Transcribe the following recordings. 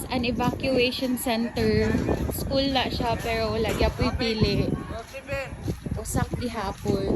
an evacuation center. School na siya pero wala gyud pili. Usak gihapon.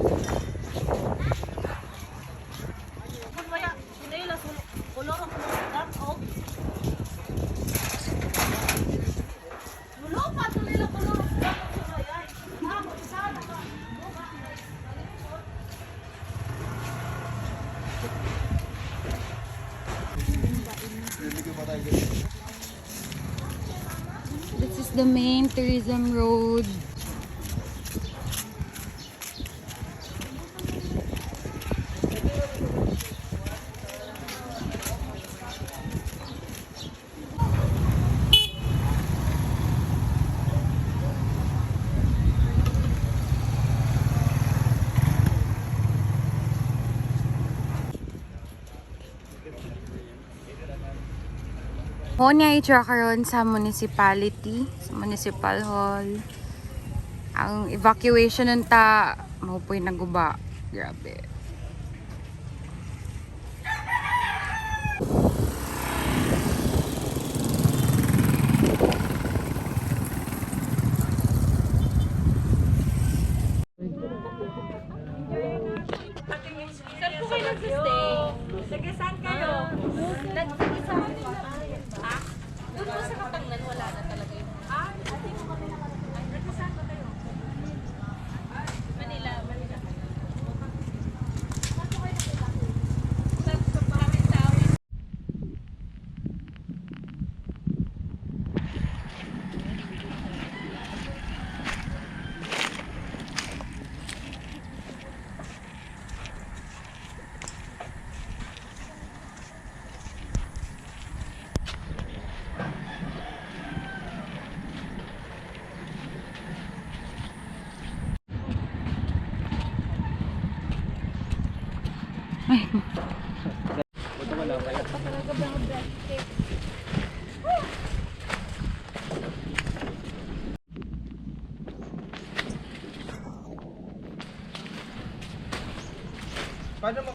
This is the main tourism road. Mo niya itsura karon sa municipality, sa municipal hall. Ang evacuation nanta mao po'y naguba. Grabe. Saan po kayo nag-stay? Sige, saan kayo? Nag-isa ha? Doon po sa Kapangnan, wala na talaga yun. Hindi ko kami. Nag-isa ba kayo? Manila. Saan po kayo nag-isa? Sa Province South. Paano